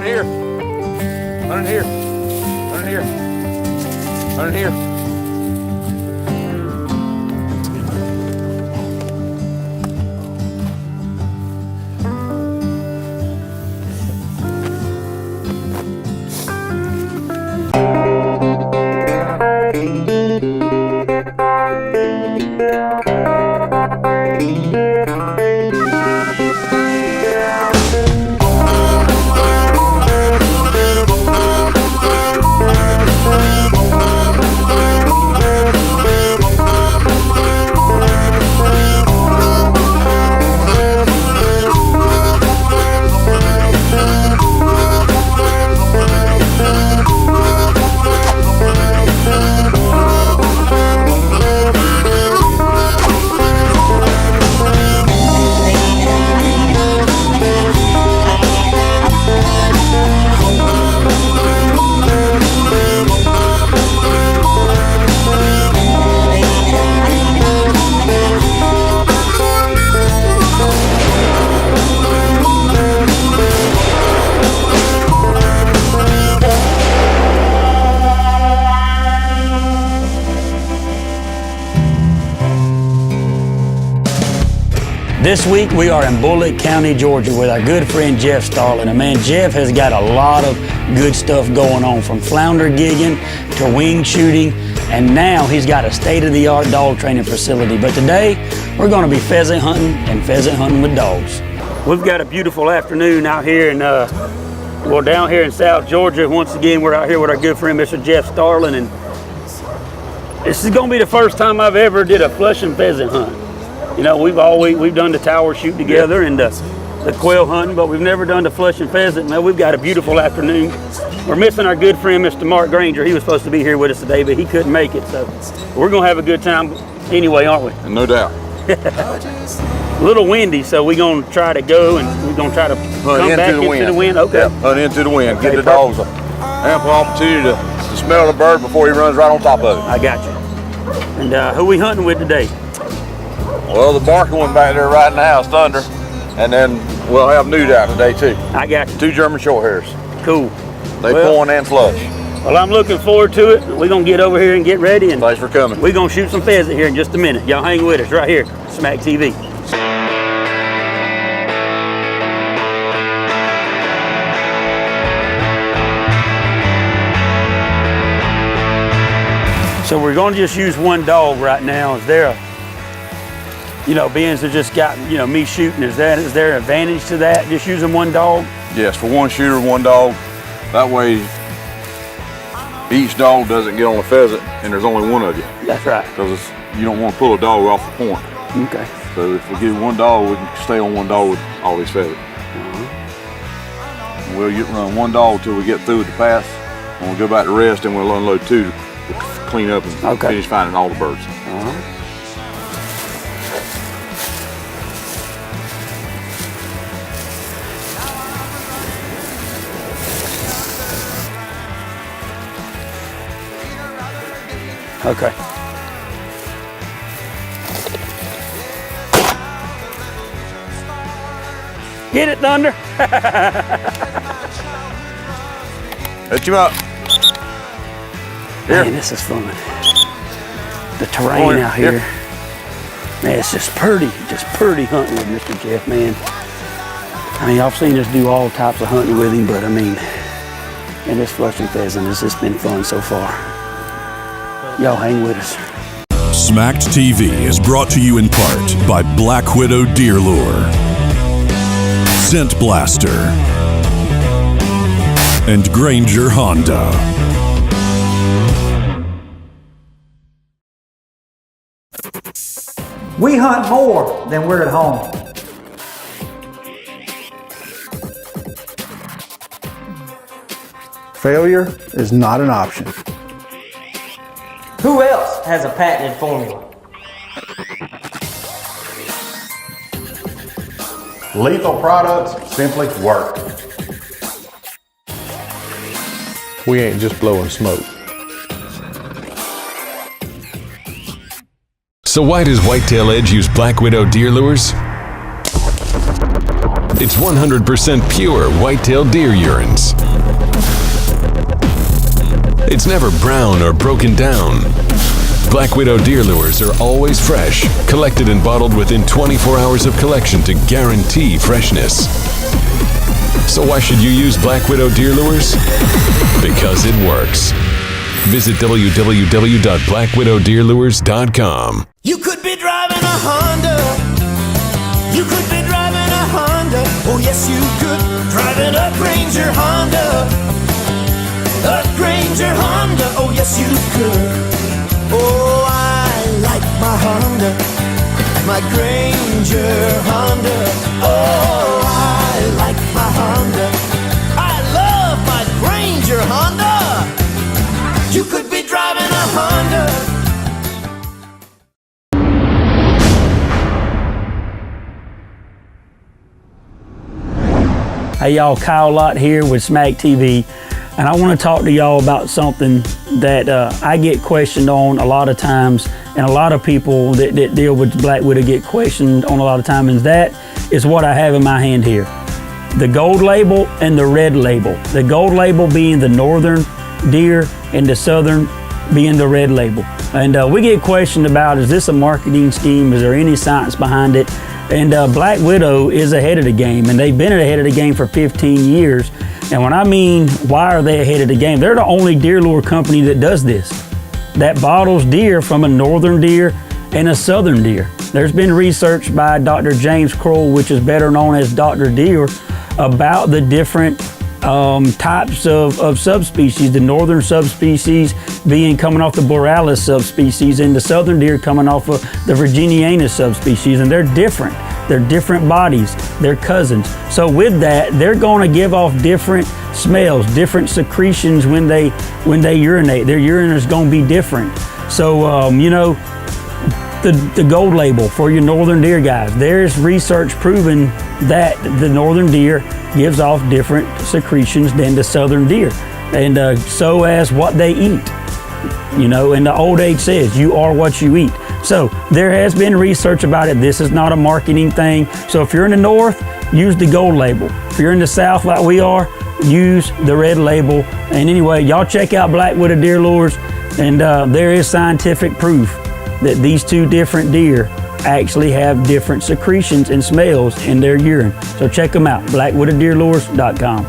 here. Hunt it here. Hunt it here. Hunt it here. This week we are in Bullitt County, Georgia with our good friend Jeff Starling. And man, Jeff has got a lot of good stuff going on, from flounder gigging to wing shooting, and now he's got a state-of-the-art dog training facility. But today we're going to be pheasant hunting and pheasant hunting with dogs. We've got a beautiful afternoon out here in, well, down here in South Georgia. Once again, we're out here with our good friend Mr. Jeff Starling, and this is going to be the first time I've ever did a flushing pheasant hunt. You know, we've done the tower shoot together and the quail hunting, but we've never done the flushing pheasant. Now we've got a beautiful afternoon. We're missing our good friend Mr. Mark Granger. He was supposed to be here with us today, but he couldn't make it. So we're gonna have a good time anyway, aren't we? No doubt. A little windy, so we're gonna try to go and we're gonna try to come back into the wind. Okay. Yep, hunt into the wind. Okay, get the dogs ample opportunity to smell the bird before he runs right on top of it. I got you. And who we hunting with today? Well, the barking one back there right now is Thunder, and then we'll have Nude out today too. I got you. 2 German short hairs. Cool. They point and flush. Well, I'm looking forward to it. We're gonna get over here and get ready, and thanks for coming. We're gonna shoot some pheasant here in just a minute. Y'all hang with us right here, Smack TV. So we're gonna just use one dog right now. Is there a, you know, being as they just got, you know, me shooting, is there an advantage to that, just using one dog? Yes, for one shooter, one dog. That way, each dog doesn't get on a pheasant, and there's only one of you. That's right. Because you don't want to pull a dog off the point. Okay. So if we get one dog, we can stay on one dog with all these pheasants. We'll run one dog till we get through with the pass. When we go back to rest, then we'll unload 2 to clean up and finish finding all the birds. Okay. Get it, Thunder. Hit you up. Here. Man, this is fun. The terrain out here. Man, it's just pretty hunting with Mr. Jeff, man. I mean, I've seen us do all types of hunting with him, but I mean, and this flushing pheasant has just been fun so far. Y'all hang with us. Smacked TV is brought to you in part by Black Widow Deer Lure, Scent Blaster, and Granger Honda. We hunt more than we're at home. Failure is not an option. Who else has a patented formula? Lethal products simply work. We ain't just blowing smoke. So why does Whitetail Edge use Black Widow deer lures? It's 100% pure white-tailed deer urines. It's never brown or broken down. Black Widow deer lures are always fresh, collected and bottled within 24 hours of collection to guarantee freshness. So why should you use Black Widow deer lures? Because it works. Visit www.blackwidowdeerlures.com. You could be driving a Honda. You could be driving a Honda. Oh yes you could. Driving a Granger Honda. A Granger Honda. Oh yes you could. Oh, I like my Honda, my Granger Honda. Oh, I like my Honda. I love my Granger Honda. You could be driving a Honda. Hey y'all, Kyle Lott here with Smack TV. And I want to talk to y'all about something that I get questioned on a lot of times, and a lot of people that deal with Black Widow get questioned on a lot of times, and that is what I have in my hand here. The gold label and the red label. The gold label being the northern deer and the southern being the red label. And we get questioned about, is this a marketing scheme? Is there any science behind it? And Black Widow is ahead of the game, and they've been ahead of the game for 15 years. And when I mean, why are they ahead of the game? They're the only deer lure company that does this, that bottles deer from a northern deer and a southern deer. There's been research by Dr. James Kroll, which is better known as Dr. Deer, about the different types of subspecies, the northern subspecies being coming off the Borealis subspecies, and the southern deer coming off of the Virginianus subspecies, and they're different. They're different bodies, they're cousins. So with that, they're gonna give off different smells, different secretions when they urinate. Their urine is gonna be different. So, you know, the gold label for your northern deer guys, there's research proving that the northern deer gives off different secretions than the southern deer. And so as what they eat, you know, and the old age says, you are what you eat. So there has been research about it. This is not a marketing thing. So if you're in the north, use the gold label. If you're in the south like we are, use the red label. And anyway, y'all check out Black Widow deer lures, and there is scientific proof that these two different deer actually have different secretions and smells in their urine. So check them out, blackwidowdeerlures.com.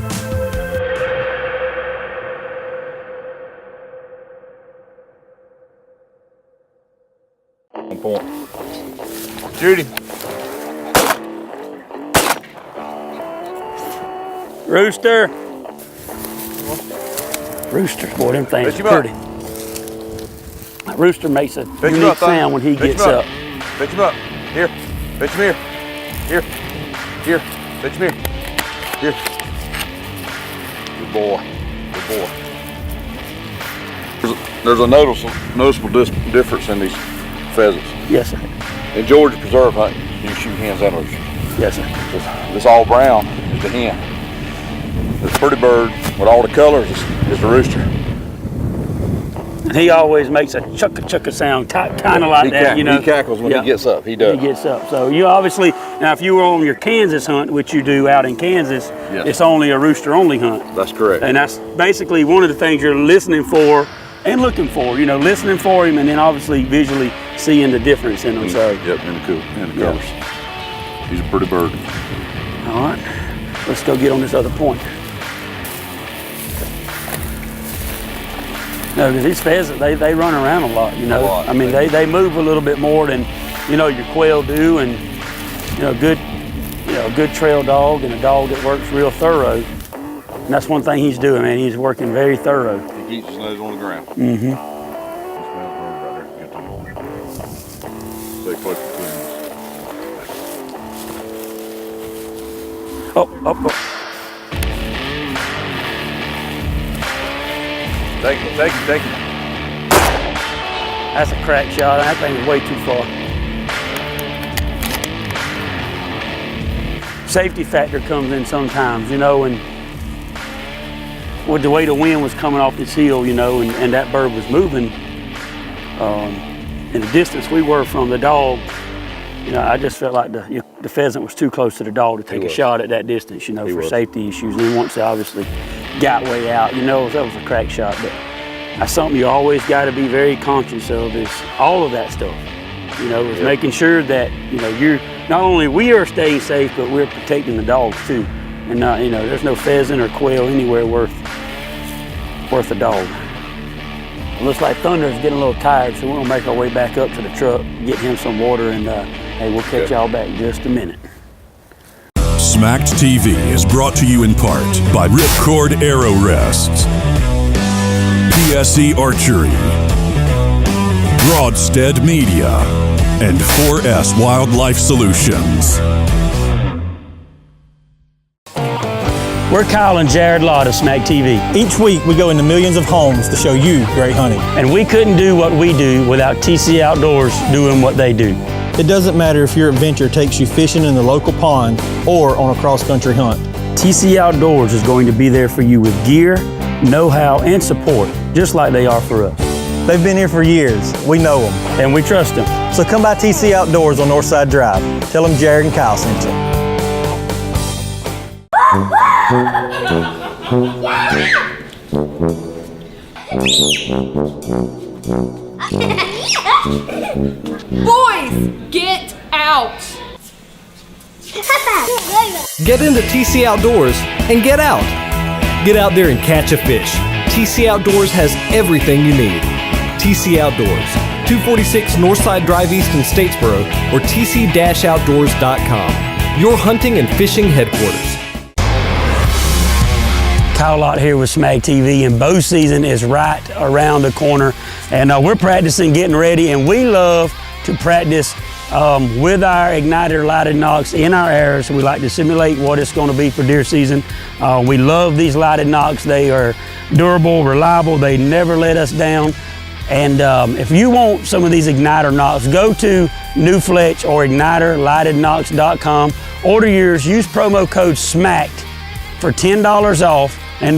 On point. Judy. Rooster. Roosters, boy, them things are pretty. That rooster makes a unique sound when he gets up. Fetch him up. Here. Fetch him here. Here. Here. Fetch him here. Here. Good boy. Good boy. There's a noticeable difference in these pheasants. Yes, sir. In Georgia preserve hunting, you shoot hens and roosters. Yes, sir. This all brown is the hen. This pretty bird with all the colors is the rooster. And he always makes a chukka sound, kind of like that, you know. He cackles when he gets up. He does. He gets up. So you obviously, now if you were on your Kansas hunt, which you do out in Kansas, yes, it's only a rooster only hunt. That's correct. And that's basically one of the things you're listening for and looking for, you know, listening for him and then obviously visually seeing the difference in them. So, yep, in the colors. He's a pretty bird. All right, let's go get on this other point. No, because these pheasants, they run around a lot, you know. I mean, they move a little bit more than, you know, your quail do, and, you know, a good trail dog and a dog that works real thorough. And that's one thing he's doing, man. He's working very thorough. He keeps his nose on the ground. Mm-hmm. Stay close between us. Oh. Take it. That's a crack shot. That thing is way too far. Safety factor comes in sometimes, you know, and with the way the wind was coming off this hill, you know, and that bird was moving, and the distance we were from the dog, You know, I just felt like the pheasant was too close to the dog to take a shot at that distance, you know, for safety issues. And then once they obviously got way out, you know, that was a crack shot. But that's something you always got to be very conscious of, is all of that stuff. You know, is making sure that, you know, not only we are staying safe, but we're protecting the dogs too. And not, you know, there's no pheasant or quail anywhere worth a dog. It looks like Thunder's getting a little tired, so we're gonna make our way back up to the truck, get him some water, and hey, we'll catch y'all back in just a minute. Smacked TV is brought to you in part by Ripcord Arrow Rests, PSE Archery, Broadstead Media, and 4S Wildlife Solutions. We're Kyle and Jared Lott of Smack TV. Each week we go into millions of homes to show you great hunting. And we couldn't do what we do without TC Outdoors doing what they do. It doesn't matter if your adventure takes you fishing in the local pond or on a cross-country hunt. TC Outdoors is going to be there for you with gear, know-how, and support, just like they are for us. They've been here for years. We know them. And we trust them. So come by TC Outdoors on Northside Drive. Tell them Jared and Kyle sent you. Boys, get out! Get into TC Outdoors and get out. Get out there and catch a fish. TC Outdoors has everything you need. TC Outdoors, 246 Northside Drive East in Statesboro, or tc-outdoors.com. Your hunting and fishing headquarters. Kyle Lott here with Smack TV, and bow season is right around the corner, and we're practicing, getting ready, and we love to practice with our igniter lighted nocks in our arrows. We like to simulate what it's going to be for deer season. We love these lighted nocks. They are durable, reliable, they never let us down. And if you want some of these igniter nocks, go to New Fletch or igniterlightednocks.com. Order yours, use promo code SMACKED for $10 off, and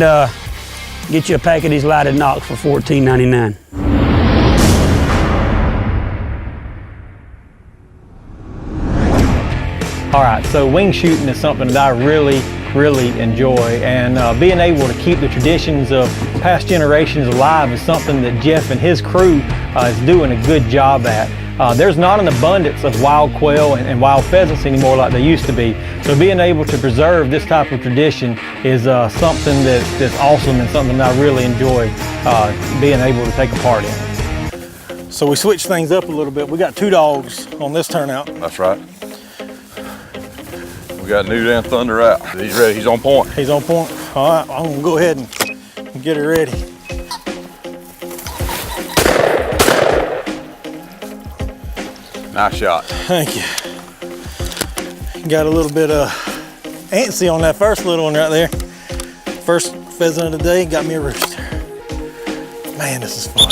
get you a pack of these lighted nocks for $14.99. All right, so wing shooting is something that I really enjoy, and being able to keep the traditions of past generations alive is something that Jeff and his crew is doing a good job at. There's not an abundance of wild quail and wild pheasants anymore like they used to be, so being able to preserve this type of tradition is something that's awesome, and something that I really enjoy being able to take a part in. So we switched things up a little bit. We got 2 dogs on this turnout. That's right. We got Newt and Thunder out. He's ready, he's on point. He's on point. All right, I'm gonna go ahead and get her ready. Nice shot. Thank you. Got a little bit antsy on that first little one right there. First pheasant of the day, got me a rooster. Man, this is fun.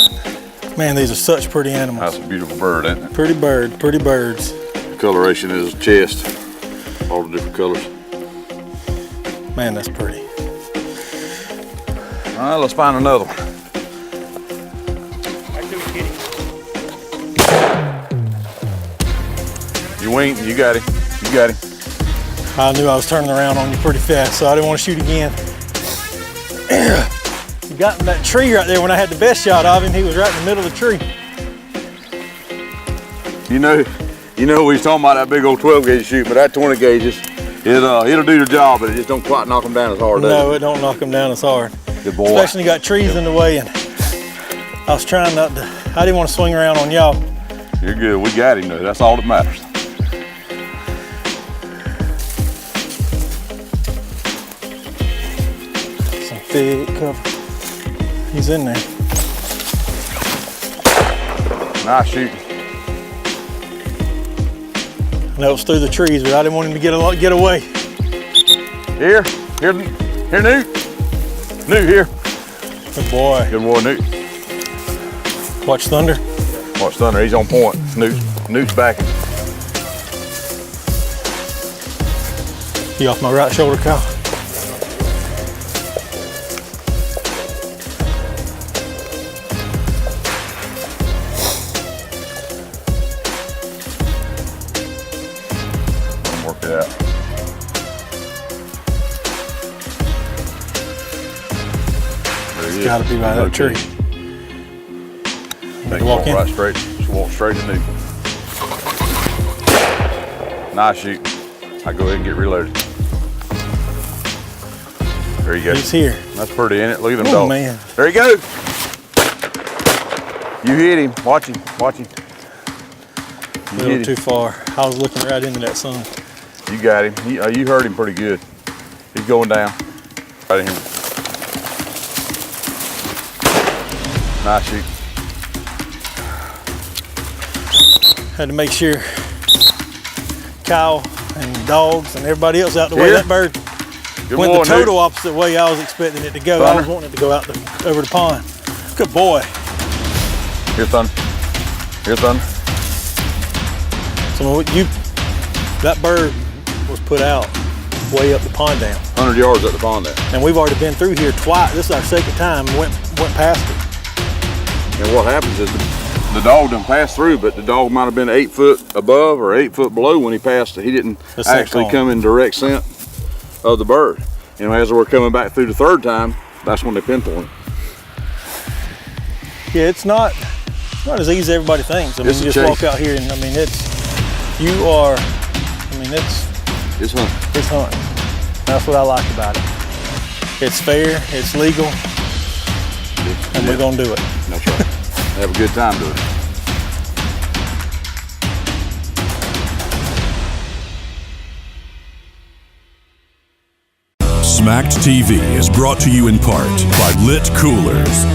Man, these are such pretty animals. That's a beautiful bird, isn't it? Pretty bird, pretty birds. The coloration is chest, all the different colors. Man, that's pretty. All right, let's find another one. You wink, you got him, you got him. I knew I was turning around on you pretty fast, so I didn't want to shoot again. You got in that tree right there when I had the best shot of him. He was right in the middle of the tree. You know we was talking about that big old 12 gauge shoot, but that 20 gauges, it'll do the job, but it just don't quite knock them down as hard. No, it don't knock them down as hard. Good boy. Especially got trees in the way, and I was trying not to. I didn't want to swing around on y'all. You're good. We got him though. That's all that matters. Some thick cover. He's in there. Nice shooting. And that was through the trees, but I didn't want him to get away. Here, Newt. Newt, here. Good boy. Good boy, Newt. Watch Thunder. Watch Thunder, he's on point. Newt's backing. He off my right shoulder, Kyle. It's got to be by that tree. Walk right straight. Just walk straight in there. Nice shoot. I go ahead and get reloaded. There you go. He's here. That's pretty, ain't it? Look at him, Oh, dog. man. There you go. You hit him. Watch him. Watch him. A little too far. I was looking right into that sun. You got him. You heard him pretty good. He's going down. Right in here. Nice shoot. Had to make sure Kyle and dogs and everybody else out the way. That bird went the total opposite way I was expecting it to go. I was wanting it to go out over the pond. Good boy. Here, Thunder. Here, Thunder. So that bird was put out way up the pond down. 100 yards up the pond there. And we've already been through here twice. This is our second time. Went past it. And what happens is the dog done passed through, but the dog might have been 8 foot above or 8 foot below when he passed it. He didn't actually come in direct scent of the bird. And as we're coming back through the third time, that's when they pinpoint it. Yeah, it's not as easy as everybody thinks. I mean, you just walk out here and it's hunting. It's hunting. That's what I like about it. It's fair, it's legal, and we're gonna do it. That's right. Have a good time doing it. Smacked TV is brought to you in part by Lit Coolers,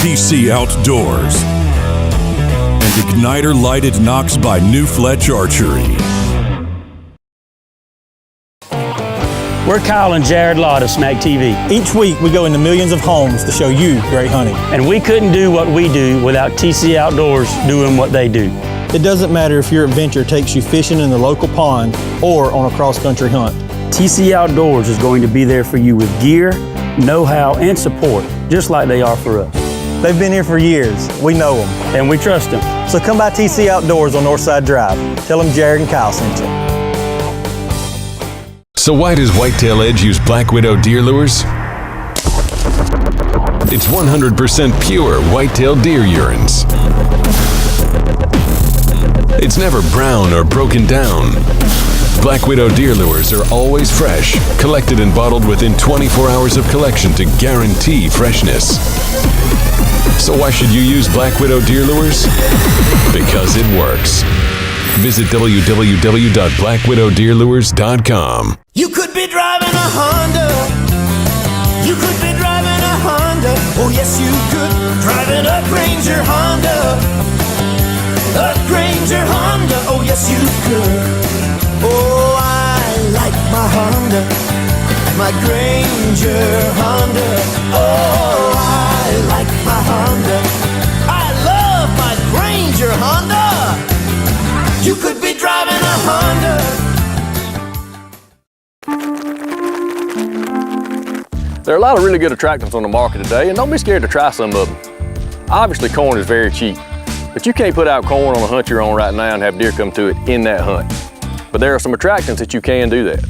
TC Outdoors, and Igniter Lighted Knocks by New Fletch Archery. We're Kyle and Jared Lott of Smack TV. Each week we go into millions of homes to show you great hunting. And we couldn't do what we do without TC Outdoors doing what they do. It doesn't matter if your adventure takes you fishing in the local pond or on a cross-country hunt. TC Outdoors is going to be there for you with gear, know-how, and support, just like they are for us. They've been here for years. We know them. And we trust them. So come by TC Outdoors on Northside Drive. Tell them Jared and Kyle sent you. So why does Whitetail Edge use Black Widow deer lures? It's 100% pure whitetail deer urines. It's never brown or broken down. Black Widow deer lures are always fresh, collected and bottled within 24 hours of collection to guarantee freshness. So why should you use Black Widow deer lures? Because it works. Visit www.blackwidowdeerlures.com. You could be driving a Honda. You could be driving a Honda. Oh yes you could. Driving a Granger Honda. A Granger Honda. Oh yes you could. Oh I like my Honda. My Granger Honda. Oh I like my Honda. I love my Granger Honda. You could be driving a Honda. There are a lot of really good attractants on the market today, and don't be scared to try some of them. Obviously, corn is very cheap, but you can't put out corn on a hunt you're on right now and have deer come to it in that hunt. But there are some attractants that you can do that.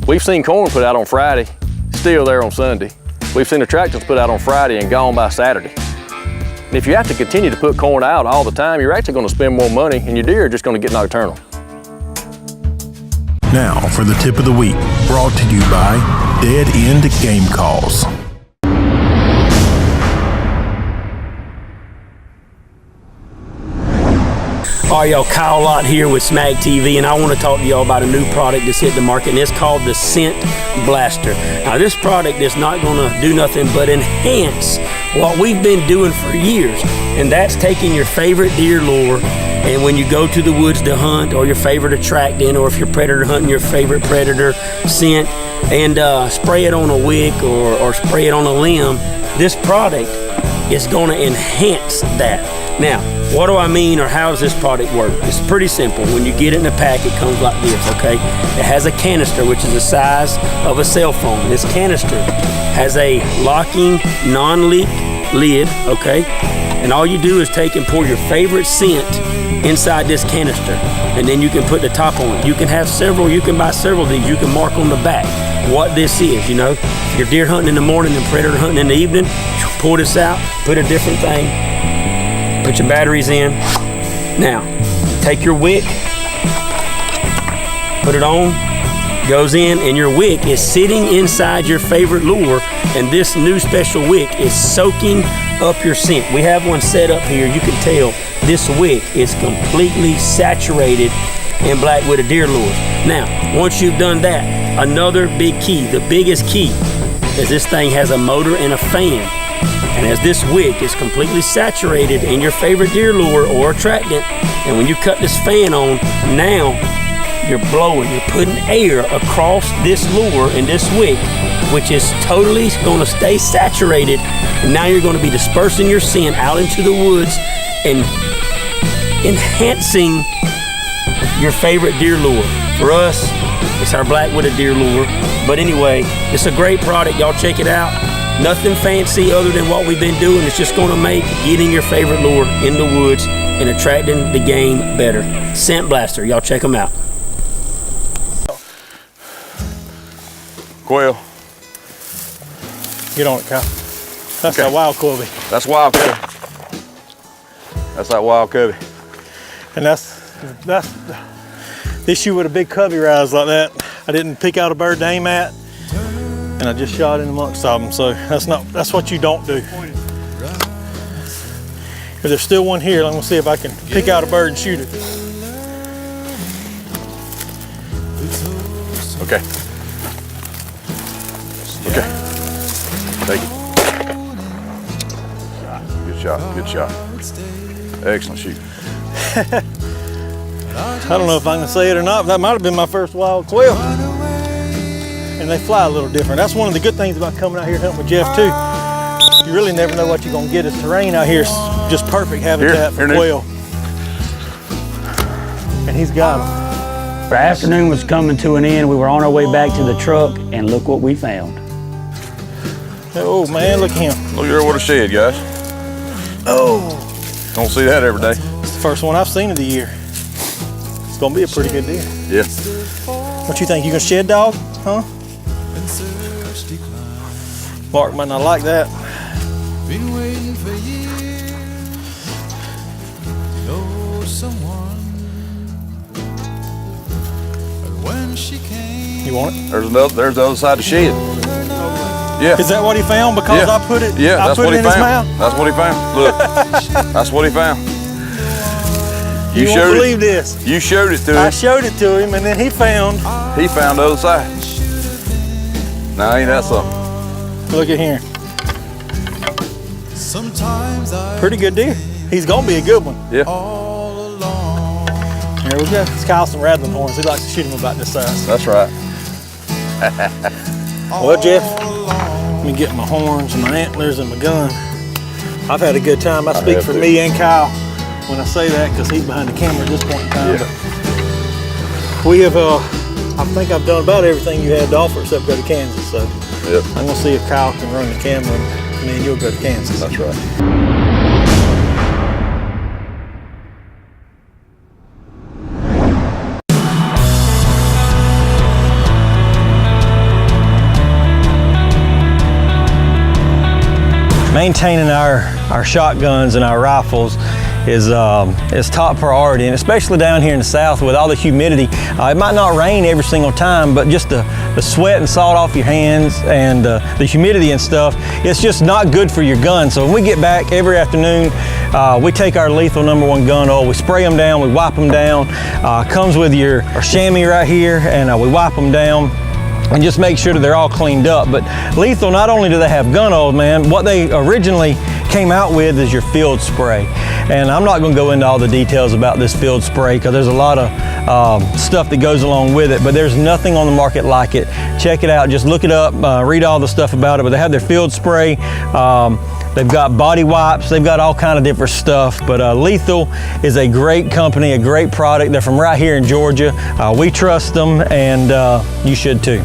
We've seen corn put out on Friday, still there on Sunday. We've seen attractants put out on Friday and gone by Saturday. And if you have to continue to put corn out all the time, you're actually going to spend more money, and your deer are just going to get nocturnal. Now for the tip of the week, brought to you by Dead End Game Calls. All right, y'all, Kyle Lott here with Smack TV, and I want to talk to y'all about a new product that's hit the market, and it's called the Scent Blaster. Now, this product is not going to do nothing but enhance what we've been doing for years, and that's taking your favorite deer lure, and when you go to the woods to hunt, or your favorite attractant, or if you're predator hunting, your favorite predator scent, and spray it on a wick or spray it on a limb, this product is going to enhance that. Now, what do I mean, or how does this product work? It's pretty simple. When you get it in a pack, it comes like this, okay? It has a canister, which is the size of a cell phone. This canister has a locking, non-leak lid, okay? And all you do is take and pour your favorite scent inside this canister, and then you can put the top on it. You can have several, you can buy several of these. You can mark on the back. what this is. You know, if you're deer hunting in the morning and predator hunting in the evening, pull this out, put a different thing, put your batteries in. Now, take your wick, put it on, goes in, and your wick is sitting inside your favorite lure, and this new special wick is soaking up your scent. We have one set up here. You can tell this wick is completely saturated in black widow deer lures. Now, once you've done that, another big key, the biggest key, is this thing has a motor and a fan. And as this wick is completely saturated in your favorite deer lure or attractant, and when you cut this fan on, now you're blowing, you're putting air across this lure and this wick, which is totally gonna stay saturated. And now you're gonna be dispersing your scent out into the woods and enhancing your favorite deer lure. For us, it's our black widow deer lure. But anyway, it's a great product. Y'all check it out. Nothing fancy other than what we've been doing. It's just gonna make getting your favorite lure in the woods and attracting the game better. Scent Blaster, y'all check them out. Quail. Get on it, Kyle. That's that wild covey. That's wild covey. That's that wild covey. And that's the issue with a big covey rise like that. I didn't pick out a bird to aim at, and I just shot in amongst them. So that's what you don't do. If there's still one here, I'm gonna see if I can pick out a bird and shoot it. Okay. Okay. Take it. Good shot. Good shot. Excellent shoot. I don't know if I can say it or not, but that might have been my first wild quail. And they fly a little different. That's one of the good things about coming out here hunting with Jeff too. You really never know what you're gonna get. This terrain out here is just perfect habitat for quail. And he's got them. Our afternoon was coming to an end. We were on our way back to the truck, and look what we found. Oh man, look at him. Look at what a shed, guys. Oh. Don't see that every day. It's the first one I've seen of the year. It's gonna be a pretty good deer. Yeah. What you think? You gonna shed dog? Huh? Mark might not like that. Been waiting for years. Know someone. When she came. You want it? There's the other side of the shed. Yeah. Is that what he found? Because I put it. Yeah, that's what he in his found. mouth. That's what he found. Look, that's what he found. You won't believe this. You showed it to him. I showed it to him, and then he found. He found the other side. Now ain't that something? Look at here. Pretty good deer. He's gonna be a good one. Yeah. Here we go. It's Kyle some rattling horns. He likes to shoot them about this size. That's right. Well, Jeff, let me get my horns and my antlers and my gun. I've had a good time. I speak for me and Kyle when I say that because he's behind the camera at this point in time. Yeah. But we have, I think I've done about everything you had to offer except go to Kansas. So yep. I'm gonna see if Kyle can run the camera and then you'll go to Kansas. That's right. Maintaining our shotguns and our rifles is top priority, and especially down here in the south with all the humidity. It might not rain every single time, but just the sweat and salt off your hands and the humidity and stuff, it's just not good for your gun. So when we get back every afternoon, we take our lethal #1 gun oil, we spray them down, we wipe them down. Comes with our chamois right here, and we wipe them down and just make sure that they're all cleaned up. But lethal, not only do they have gun oil, man, what they originally came out with is your field spray. And I'm not gonna go into all the details about this field spray because there's a lot of stuff that goes along with it, but there's nothing on the market like it. Check it out, just look it up, read all the stuff about it, but they have their field spray. They've got body wipes, they've got all kind of different stuff, but Lethal is a great company, a great product. They're from right here in Georgia. We trust them, and you should too.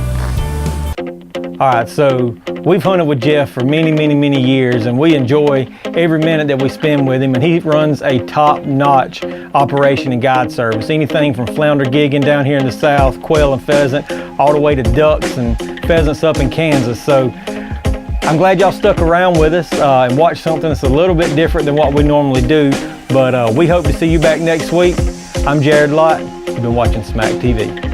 All right, so we've hunted with Jeff for many, many, many years, and we enjoy every minute that we spend with him, and he runs a top-notch operation and guide service. Anything from flounder gigging down here in the south, quail and pheasant, all the way to ducks and pheasants up in Kansas. So I'm glad y'all stuck around with us and watched something that's a little bit different than what we normally do, but we hope to see you back next week. I'm Jared Lott. You've been watching Smack TV.